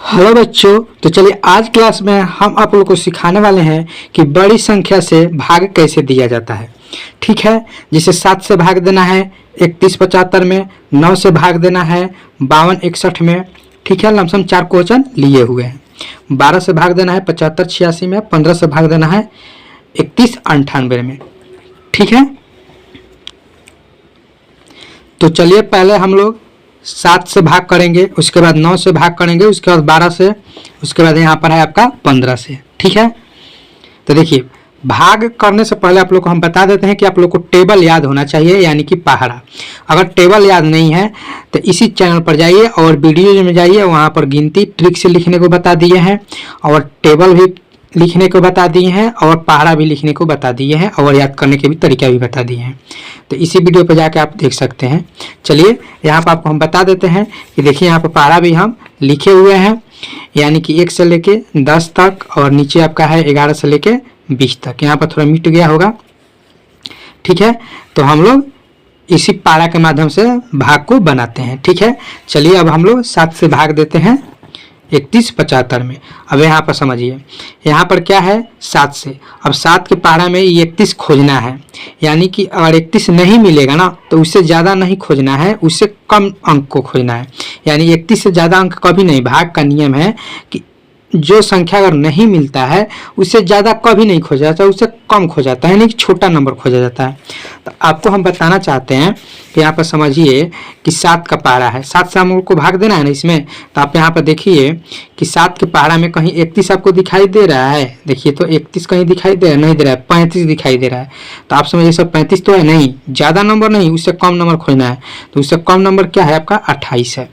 Hello बच्चों, तो चलिए आज क्लास में हम आप लोगों को सिखाने वाले हैं कि बड़ी संख्या से भाग कैसे दिया जाता है। ठीक है, जिसे 7 से भाग देना है 3175 में, 9 से भाग देना है 5261 में। ठीक है, लमसम 4 क्वेश्चन लिए हुए हैं। 12 से भाग देना है 7586 में, 15 से भाग देना है 3198 में। ठीक है, तो चलिए पहले हम लोग 7 से भाग करेंगे, उसके बाद 9 से भाग करेंगे, उसके बाद 12 से, उसके बाद यहाँ पर है आपका 15 से। ठीक है, तो देखिए भाग करने से पहले आप लोग को हम बता देते हैं कि आप लोग को टेबल याद होना चाहिए, यानी कि पहाड़ा। अगर टेबल याद नहीं है तो इसी चैनल पर जाइए और वीडियो में जाइए, वहाँ पर गिनती ट्रिक से लिखने को बता दिए हैं और टेबल भी लिखने को बता दिए हैं और पहाड़ा भी लिखने को बता दिए हैं और याद करने के भी तरीका भी बता दिए हैं। तो इसी वीडियो पर जाके आप देख सकते हैं। चलिए यहाँ पर आपको हम बता देते हैं कि देखिए यहाँ पर पहाड़ा भी हम लिखे हुए हैं, यानी कि 1 से लेके 10 तक और नीचे आपका है 11 से लेके 20 तक। यहाँ पर थोड़ा मिट गया होगा। ठीक है, तो हम लोग इसी पहाड़ा के माध्यम से भाग को बनाते हैं। ठीक है, चलिए अब हम लोग 7 से भाग देते हैं 3175 में। अब यहाँ पर समझिए, यहाँ पर क्या है 7 से। अब 7 के पहाड़ा में 31 खोजना है, यानी कि अगर 31 नहीं मिलेगा ना तो उससे ज़्यादा नहीं खोजना है, उससे कम अंक को खोजना है। यानी 31 से ज़्यादा अंक कभी नहीं। भाग का नियम है कि जो संख्या अगर नहीं मिलता है उससे ज़्यादा कभी नहीं खोजा जाता, उससे कम खोजा जाता है, यानी कि छोटा नंबर खोजा जाता है। तो आपको हम बताना चाहते हैं कि यहाँ पर समझिए कि 7 का पहाड़ा है, 7 से हम लोग को भाग देना है ना इसमें। तो आप यहाँ पर देखिए कि 7 के पहाड़ा में कहीं 31 आपको दिखाई दे रहा है। देखिए तो 31 कहीं दिखाई दे नहीं दे रहा है, 35 दिखाई दे रहा है। तो आप समझिए सब 35 तो है नहीं, ज़्यादा नंबर नहीं, उससे कम नंबर खोजना है। तो उससे कम नंबर क्या है आपका 28 है।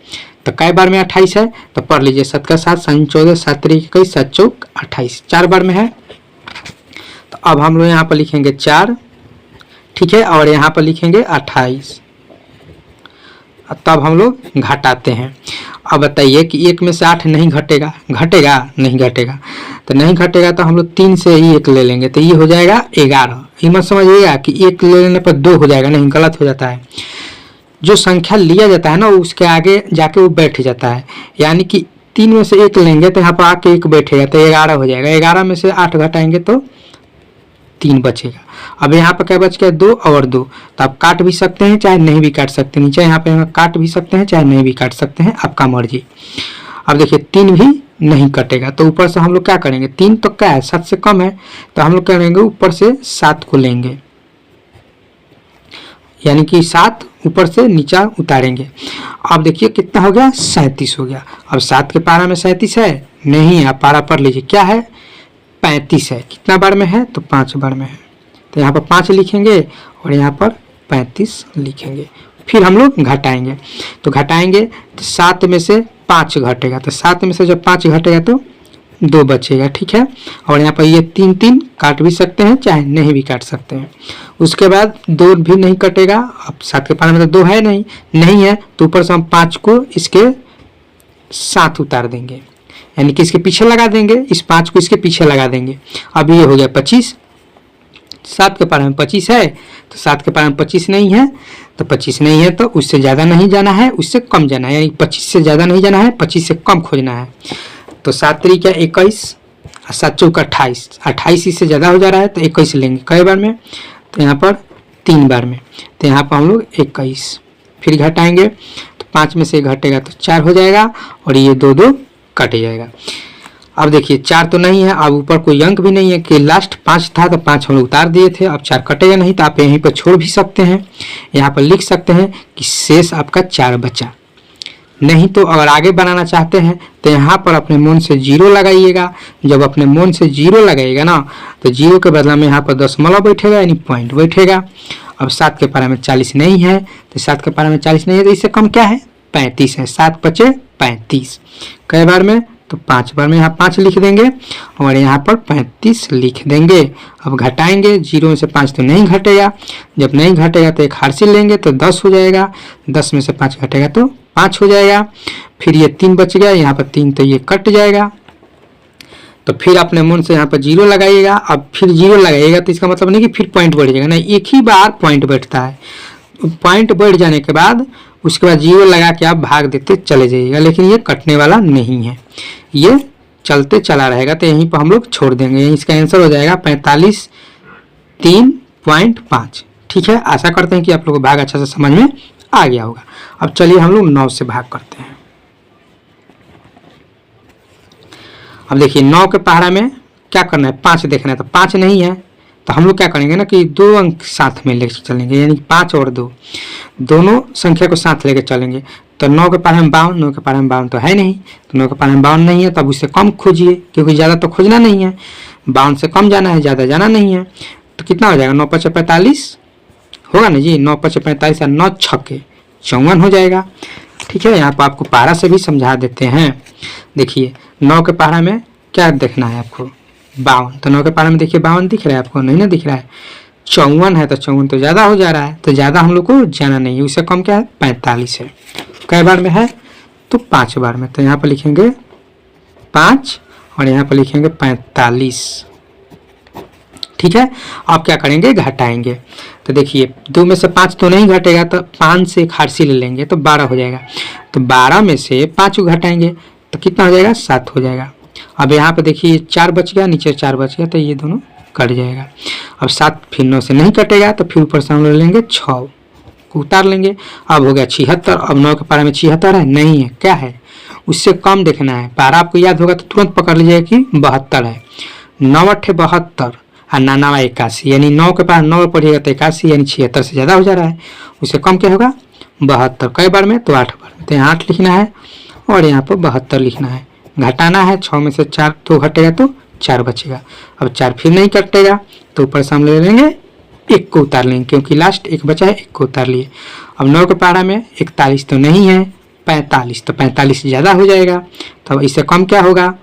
तो कई बार में 28 है, तो पढ़ लीजिए 7 का 7, 7 14, 7 3 21, 7 चौक 28, 4 बार में है। तो अब हम लोग यहाँ पर लिखेंगे 4। ठीक है, और यहाँ पर लिखेंगे 28। तब हम लोग घटाते हैं। अब बताइए कि 1 में से 8 नहीं घटेगा, घटेगा नहीं घटेगा। तो नहीं घटेगा तो हम लोग 3 से ही 1 ले लेंगे, तो ये हो जाएगा 11। ये मत समझिएगा कि 1 ले लेने पर 2 हो जाएगा, नहीं, गलत हो जाता है। जो संख्या लिया जाता है ना उसके आगे जाके वो बैठ जाता है, यानी कि 3 में से 1 लेंगे तो यहाँ पर आके 1 बैठेगा तो 11 हो जाएगा। 11 में से 8 घटाएंगे तो 3 बचेगा। अब यहाँ पर क्या बच गया 2 और 2। तो आप काट भी सकते हैं चाहे नहीं भी काट सकते, नीचे यहाँ पे काट भी सकते हैं चाहे नहीं भी काट सकते हैं, आपका मर्जी। अब देखिए 3 भी नहीं कटेगा, तो ऊपर से हम लोग क्या करेंगे, 3 तो क्या है 7 से कम है, तो हम लोग क्या करेंगे ऊपर से 7 को लेंगे, यानी कि 7 ऊपर से नीचा उतारेंगे। अब देखिए कितना हो गया 37 हो गया। अब 7 के पहाड़ा में 37 है नहीं, आप पहाड़ा पढ़ लीजिए क्या है 35 है। कितना बार में है तो 5 बार में है, तो यहाँ पर 5 लिखेंगे और यहाँ पर 35 लिखेंगे। फिर हम लोग घटाएंगे, तो घटाएंगे तो 7 में से 5 घटेगा, तो 7 में से जब 5 घटेगा तो 2 बचेगा। ठीक है, और यहाँ पर ये 3 काट भी सकते हैं चाहे नहीं भी काट सकते हैं। उसके बाद 2 भी नहीं कटेगा। अब 7 के पहाड़े में तो 2 है नहीं है, तो ऊपर से हम 5 को इसके साथ उतार देंगे, यानी कि इसके पीछे लगा देंगे, इस 5 को इसके पीछे लगा देंगे। अब ये हो गया 25। 7 के पहाड़े में 25 है, तो 7 के पहाड़े में 25 नहीं है, तो 25 नहीं है तो उससे ज़्यादा नहीं जाना है, उससे कम जाना है, यानी 25 से ज़्यादा नहीं जाना है, 25 से कम खोजना है। तो 7 3 क्या 21, 7 चौक 28, 28 इससे ज़्यादा हो जा रहा है तो 21 लेंगे। कई बार में तो यहाँ पर 3 बार में, तो यहाँ पर हम लोग 21। फिर घटाएंगे तो 5 में से घटेगा तो 4 हो जाएगा और ये 2 2 कट जाएगा। अब देखिए 4 तो नहीं है, अब ऊपर कोई अंक भी नहीं है कि लास्ट 5 था तो 5 हम लोग उतार दिए थे। अब 4 कटेगा नहीं तो आप यहीं पर छोड़ भी सकते हैं, यहाँ पर लिख सकते हैं कि शेष आपका 4 बचा। नहीं तो अगर आगे बनाना चाहते हैं तो यहाँ पर अपने मन से 0 लगाइएगा। जब अपने मन से 0 लगाइएगा ना तो 0 के बदला में यहाँ पर दशमलव बैठेगा, यानी पॉइंट बैठेगा। अब 7 के पहाड़े में 40 नहीं है, तो 7 के पहाड़े में 40 नहीं है तो इससे कम क्या है 35 है। 7 बचे 35। कई बार में तो 5 बार में, यहाँ 5 लिख देंगे और यहाँ पर 35 लिख देंगे। अब घटाएंगे, 0 में से 5 तो नहीं घटेगा, जब नहीं घटेगा तो एक हार्सिल लेंगे तो 10 हो जाएगा, 10 में से 5 घटेगा तो 5 हो जाएगा। फिर ये 3 बच गया, यहाँ पर 3 तो ये कट जाएगा। तो फिर अपने मन से यहाँ पर 0 लगाइएगा। अब फिर 0 लगाइएगा तो इसका मतलब नहीं कि फिर पॉइंट बढ़ जाएगा, नहीं, एक ही बार पॉइंट बैठता है। पॉइंट बढ़ जाने के बाद उसके बाद 0 लगा के आप भाग देते चले जाइएगा, लेकिन ये कटने वाला नहीं है। ये चलते चला रहेगा, तो यहीं पर हम लोग छोड़ देंगे। इसका आंसर हो जाएगा 45 3.5। ठीक है, आशा करते हैं कि आप लोगों को भाग अच्छा से समझ में आ गया होगा। अब चलिए हम लोग 9 से भाग करते हैं। अब देखिए 9 के पहाड़ा में क्या करना है, 5 देखना है, तो 5 नहीं है तो हम लोग क्या करेंगे ना कि 2 अंक साथ में लेकर चलेंगे, यानी 5 और 2 दोनों संख्या को साथ लेकर चलेंगे। तो 9 के पहाड़े में 52, 9 के पहाड़े में 52 तो है नहीं, तो 9 के पहाड़े में 52 नहीं है, तब उससे कम खोजिए, क्योंकि ज़्यादा तो खोजना नहीं है, 52 से कम जाना है, ज़्यादा जाना नहीं है। तो कितना हो जाएगा, 9 5 45 होगा ना जी, 9 5 45 और 9 6 54 हो जाएगा। ठीक है, यहाँ पर आपको पहाड़ा से भी समझा देते हैं। देखिए 9 के पहाड़ा में क्या देखना है आपको, 52, तो 9 के पहाड़ा में देखिए 52 दिख रहा है आपको, नहीं ना दिख रहा है। 54 है तो 54 तो ज़्यादा हो जा रहा है, तो ज़्यादा हम लोग को जाना नहीं है, उससे कम क्या है 45 है। कई बार में है तो 5 बार में, तो यहाँ पर लिखेंगे 5 और यहाँ पर लिखेंगे 45। ठीक है, अब क्या करेंगे, घटाएंगे। तो देखिए 2 में से 5 तो नहीं घटेगा, तो 5 से 1 हार्सी ले लेंगे तो 12 हो जाएगा। तो 12 में से 5 को घटाएंगे तो कितना हो जाएगा, 7 हो जाएगा। अब यहाँ पे देखिए 4 बच गया, नीचे 4 बच गया, तो ये दोनों कट जाएगा। अब 7 फिर 9 से नहीं कटेगा, तो फिर ऊपर से हम ले लेंगे 6 को उतार लेंगे। अब हो गया 76। अब 9 के पहाड़े में 76 है, नहीं है, क्या है, उससे कम देखना है। पहाड़ा आपको याद होगा तो तुरंत पकड़ लीजिएगा कि 72 है। 9 8 72 और 9 9 81, यानी 9 के पास 9 पढ़िएगा तो 81, यानी 76 से ज़्यादा हो जा रहा है, उससे कम क्या होगा 72। कई बार में तो 8 बार में, तो यहाँ 8 लिखना है और यहाँ पर 72 लिखना है। घटाना है, 6 में से 4 तो घटेगा तो 4 बचेगा। अब 4 फिर नहीं कटेगा, तो ऊपर से हम ले लेंगे 1 को उतार लेंगे, क्योंकि लास्ट 1 बचा है, 1 को उतार लिए। अब 9 के पहाड़ा में 41 तो नहीं है, 45, तो 45 ज़्यादा हो जाएगा, तो इससे कम क्या होगा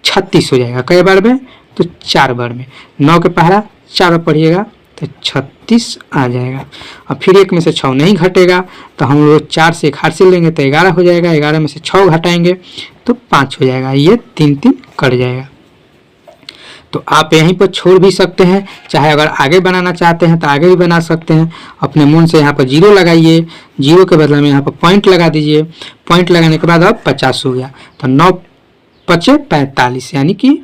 36 हो जाएगा। कई बार में तो 4 बार में। 9 के पहाड़ा 4 बार पढ़िएगा तो 36 आ जाएगा। अब फिर 1 में से 6 नहीं घटेगा, तो हम लोग 4 से 1 हार्सी लेंगे तो 11 हो जाएगा। 11 में से 6 घटाएंगे तो 5 हो जाएगा, ये 3 3 कट जाएगा। तो आप यहीं पर छोड़ भी सकते हैं, चाहे अगर आगे बनाना चाहते हैं तो आगे भी बना सकते हैं। अपने मन से यहाँ पर 0 लगाइए, 0 के बदले में यहाँ पर पॉइंट लगा दीजिए। पॉइंट लगाने के बाद अब 50 हो गया, तो 9 5 45, यानी कि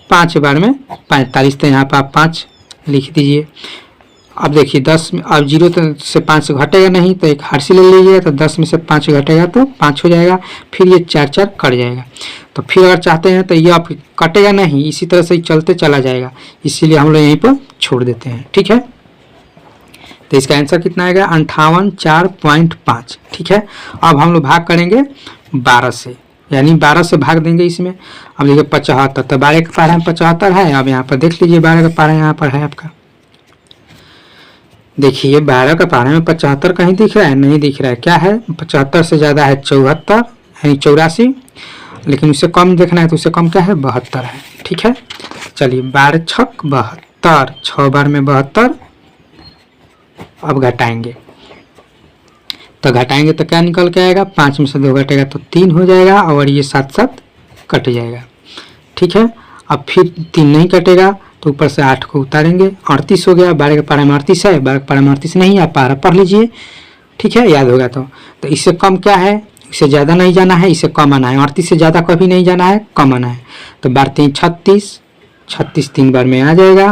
5 बार में 45, तो यहाँ पर आप 5 लिख दीजिए। अब देखिए 10 में, अब 0 से 5 घटेगा नहीं, तो 1 हार्सी ले लीजिए, तो 10 में से 5 घटेगा तो 5 हो जाएगा। फिर ये 4 4 कट जाएगा। तो फिर अगर चाहते हैं तो ये आप कटेगा नहीं, इसी तरह से ही चलते चला जाएगा, इसीलिए हम लोग यहीं पर छोड़ देते हैं। ठीक है, तो इसका आंसर कितना आएगा 58 4.5। ठीक है, अब हम लोग भाग करेंगे 12 से, यानी 12 से भाग देंगे इसमें। अब देखिए 75, तो 12 के पहाड़े में 75 है। अब यहाँ पर देख लीजिए 12 का पहाड़ा यहाँ पर है आपका, देखिए 12 का पहाड़े में 75 कहीं दिख रहा है, नहीं दिख रहा है। क्या है, 75 से ज़्यादा है 74, यानी 84, लेकिन उससे कम देखना है, तो उससे कम क्या है 72 है। ठीक है, चलिए 12 6 72, 6 बार में 72। अब घटाएंगे, तो घटाएंगे तो क्या निकल के आएगा, 5 में से 2 घटेगा तो 3 हो जाएगा, और ये 7 7 कट जाएगा। ठीक है, अब फिर 3 नहीं कटेगा, तो ऊपर से 8 को उतारेंगे, 38 हो गया। 12 के पहाड़े में 38 है, 12 के पहाड़े में 38 नहीं है, आप पहाड़ा पढ़ लीजिए। ठीक है, याद होगा तो इससे कम क्या है, इससे ज़्यादा नहीं जाना है, इससे कम आना है। 38 से ज़्यादा कभी नहीं जाना है, कम आना है। तो 12 3 36, 36 3 बार में आ जाएगा,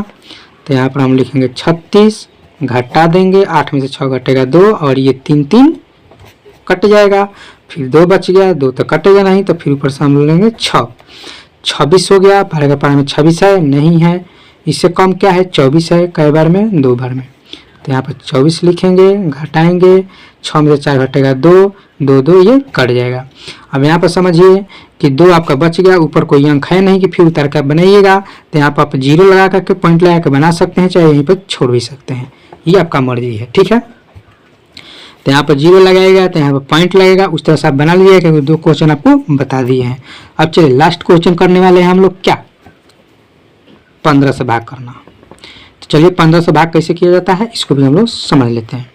तो यहाँ पर हम लिखेंगे 36, घटा देंगे, 8 में से 6 घटेगा 2, और ये 3 3 कट जाएगा। फिर 2 बच गया, 2 तो कटेगा नहीं, तो फिर ऊपर से हम लेंगे 6, 26 हो गया। 12 के पहाड़े में 26 है, नहीं है, इससे कम क्या है 24 है। कई बार में 2 बार में, तो यहाँ पर 24 लिखेंगे, घटाएंगे, 6 में से 4 घटेगा 2, 2 2 ये कट जाएगा। अब यहाँ पर समझिए कि 2 आपका बच गया, ऊपर कोई अंक है नहीं कि फिर उतार कर बनाइएगा, तो यहाँ पर आप 0 लगा करके पॉइंट लगा कर बना सकते हैं, चाहे यहीं पर छोड़ भी सकते हैं, ये आपका मर्जी है। ठीक है, तो यहाँ पर 0 लगाएगा, तो यहाँ पर पॉइंट लगेगा, उस तरह से आप बना लीजिएगा, क्योंकि 2 क्वेश्चन आपको बता दिए हैं। अब चलिए लास्ट क्वेश्चन करने वाले हैं हम लोग, क्या 15 से भाग करना। तो चलिए 15 से भाग कैसे किया जाता है, इसको भी हम लोग समझ लेते हैं।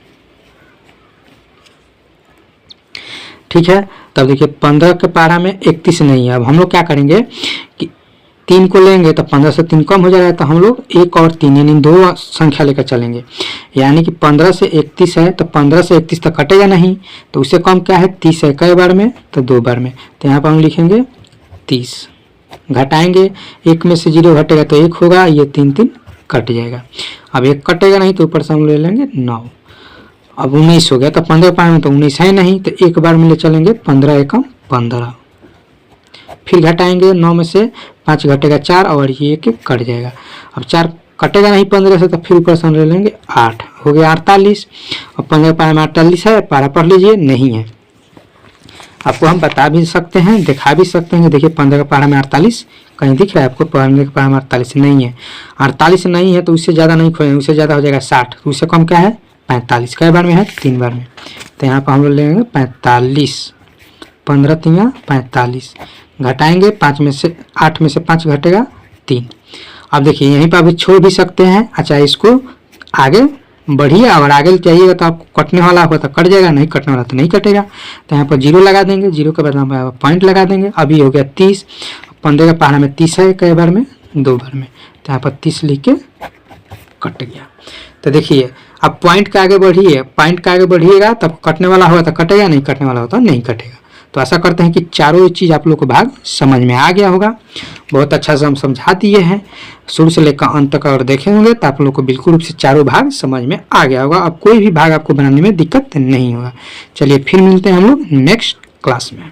ठीक है, तब देखिए 15 के पहाड़ा में 31 नहीं है। अब हम लोग क्या करेंगे कि 3 को लेंगे, तो 15 से 3 कम हो जाएगा, तो हम लोग 1 और 3 यानी 2 संख्या लेकर चलेंगे। यानी कि 15 से 31 है, तो 15 से 31 तक कटेगा नहीं, तो उससे कम क्या है 30 है। कई बार में, तो 2 बार में, तो यहाँ पर हम लिखेंगे 30। घटाएंगे, 1 में से 0 घटेगा तो 1 होगा, ये 3 3 कट जाएगा। अब 1 कटेगा नहीं तो ऊपर से हम ले लेंगे 9। अब 19 हो गया, तो 15 पाए में तो 19 है नहीं, तो एक बार में ले चलेंगे 15 एकम 15। फिर घटाएंगे, 9 में से 5 घटेगा 4 और ये 1 कट जाएगा। अब 4 कटेगा नहीं 15 से, तो फिर ऊपर से हम ले लेंगे 8, हो गया 48। और 15 पाए में 48 है, पारा पढ़ लीजिए, नहीं है। आपको हम बता भी सकते हैं, दिखा भी सकते हैं। देखिए 15 का पारा में 48 कहीं दिख रहा है आपको? 15 का पारा में 48 नहीं है। 48 नहीं है तो उससे ज़्यादा नहीं खोलेंगे, उससे ज़्यादा हो जाएगा 60, तो उससे कम क्या है 45। कई बार में है? 3 बार में। तो यहाँ पर हम लोग लेंगे 45, 15 3 45। घटाएंगे, 5 में से 8 में से 5 घटेगा 3। अब देखिए यहीं पर अभी छोड़ भी सकते हैं। अच्छा, इसको आगे बढ़िए, और आगे चाहिएगा तो आपको कटने वाला होगा तो कट जाएगा, नहीं कटने वाला तो नहीं कटेगा। तो यहाँ पर 0 लगा देंगे, 0 के बाद हम पॉइंट लगा देंगे। अभी हो गया 30। 15 का पहाड़ा में 30 है, कई बार में 2 बार में, तो यहाँ पर 30 लिख के कट गया। तो देखिए अब पॉइंट का आगे बढ़िए, पॉइंट का आगे बढ़िएगा तब कटने वाला होगा तो कटेगा, नहीं कटने वाला होता नहीं कटेगा। तो ऐसा करते हैं कि चारों चीज़ आप लोग को भाग समझ में आ गया होगा। बहुत अच्छा से हम समझा दिए हैं, शुरू से लेकर अंत तक अगर देखे होंगे तो आप लोग को बिल्कुल रूप से चारों भाग समझ में आ गया होगा। अब कोई भी भाग आपको बनाने में दिक्कत नहीं होगा। चलिए फिर मिलते हैं हम लोग नेक्स्ट क्लास में।